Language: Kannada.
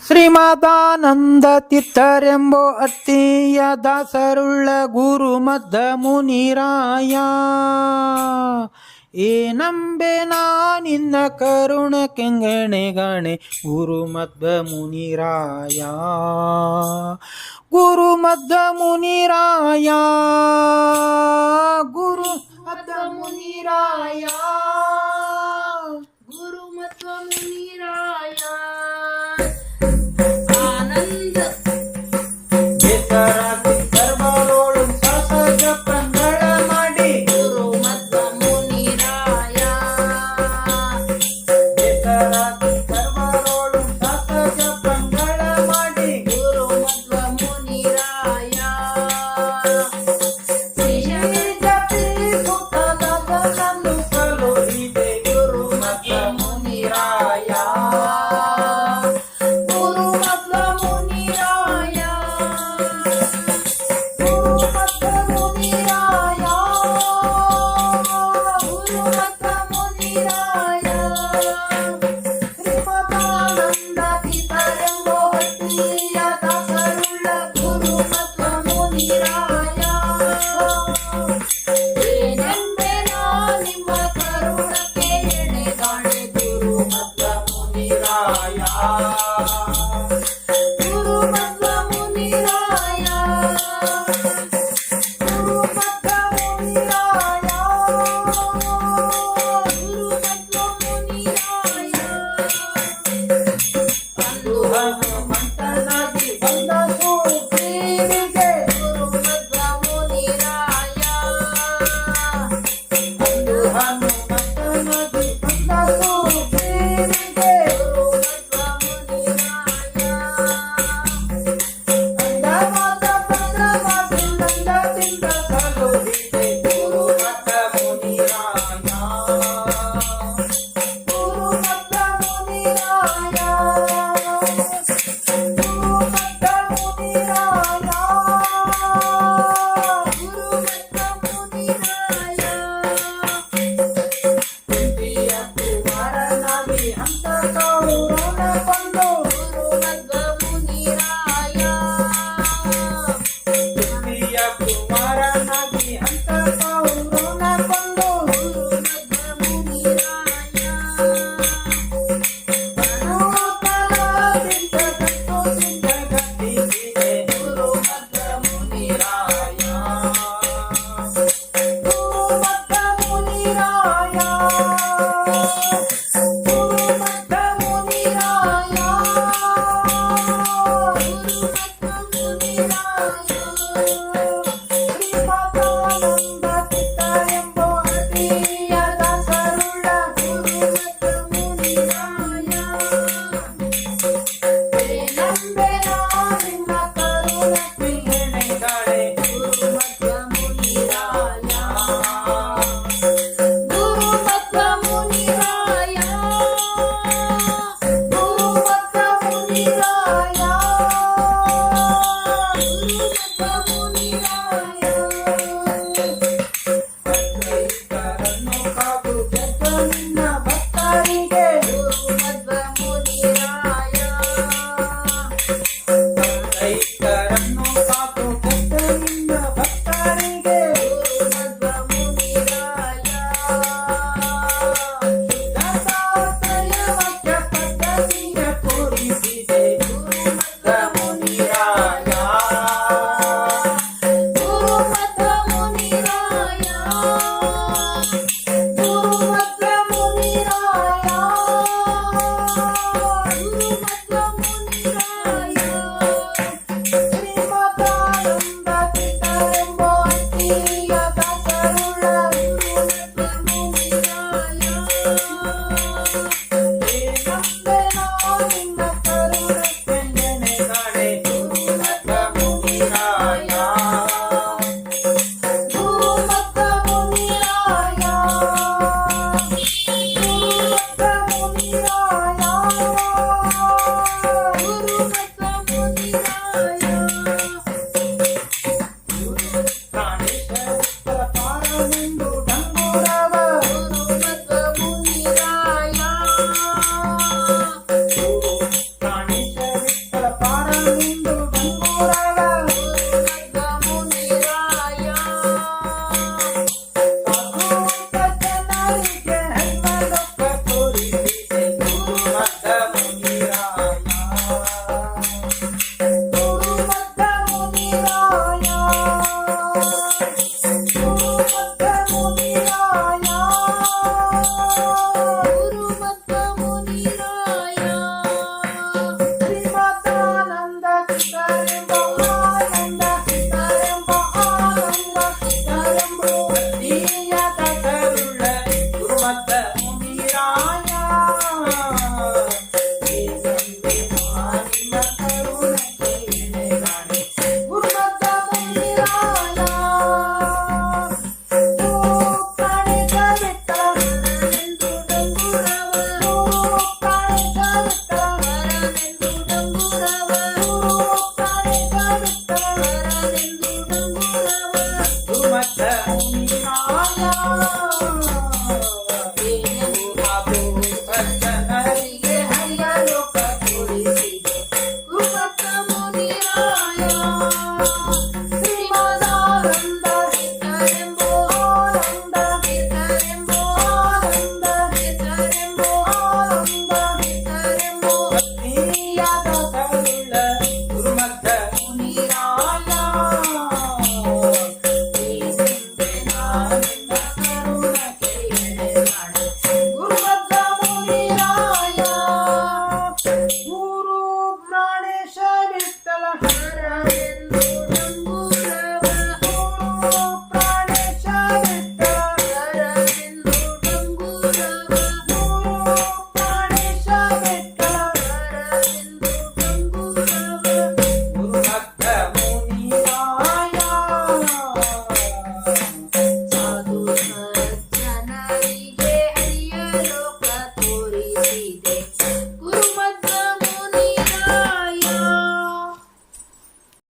ಶ್ರೀಮದಾನಂದ ತೀರ್ಥರೆಂಬೋ ಅತ್ತಿಯ ದಾಸರುಳ್ಳ ಗುರು ಮದ್ದ ಮುನಿರಾಯ ಏನಂಬೆ ನಿನ್ನ ಕರುಣ ಕೆಂಗಣೆಗಣೆ ಗುರು ಮದ್ದ ಮುನಿರಾಯ ಗುರು ಮದ್ದ ಮುನಿರಾಯ ಗುರು ಮದ್ದ ಮುನಿರಾಯ ಗುರು ಮಧ್ವ ಮುನಿರಾಯ ಆನಂದ ದರ್ಬಾರೋಳು ಸಹಜ ಪ್ರಂಗಳ ಮಾಡಿ ಗುರು ಮಧ್ವ ಮುನಿರಾಯ ದರ್ಬಾರೋಳು ಸಹಜ ಪ್ರಂಗಳ ಮಾಡಿ ಗುರು ಮಧ್ವ ಮುನಿರಾಯ ಗುರು ಮಧ್ವ ಮುನಿರಾಯ ಗುರು ಮಧ್ವ ಮುನಿರಾಯ ಗುರು ಮಧ್ವ ಮುನಿರಾಯ ಗುರು ಮಧ್ವ ಮುನಿರಾಯ ಶ್ರೀಮದಾನಂದ ತೀರ್ಥರೆಂಬೋ ಅತ್ತಿಯ ದಾಸರುಳ್ಳ ಗುರು ಮಧ್ವ ಮುನಿರಾಯ ಏನೆಂಬೆ ನಿಮ್ಮ ಕರುಣಕ್ಕೆ ಎಣೆಗಾಣೆ ಗುರು ಮಧ್ವ ಮುನಿರಾಯ ಗುರು ಮಧ್ವ ಮುನಿರಾಯ ಗುರು ಮಧ್ವ ಮುನಿರಾಯ ಗುರು ಮಧ್ವ ಮುನಿರಾಯ ಅಂದು ಹನುಮಂತನಾಗಿ ಬಂದ ಸುಗ್ರೀವಿಗೆ ಗುರು ಮಧ್ವ ಮುನಿರಾಯ ಅಂದು ಹನುಮಂತನಾಗಿ ಬಂದ ಸುಗ್ರೀವಿಗೆ ಗುರು ಮಧ್ವ ಮುನಿರಾಯ ಅಂದವಾದ ಪತ್ರವಾಗಿ ನಂದದಿಂದ ಸಲುಹಿದೆ ಗುರು ಮಧ್ವ ಮುನಿರಾಯ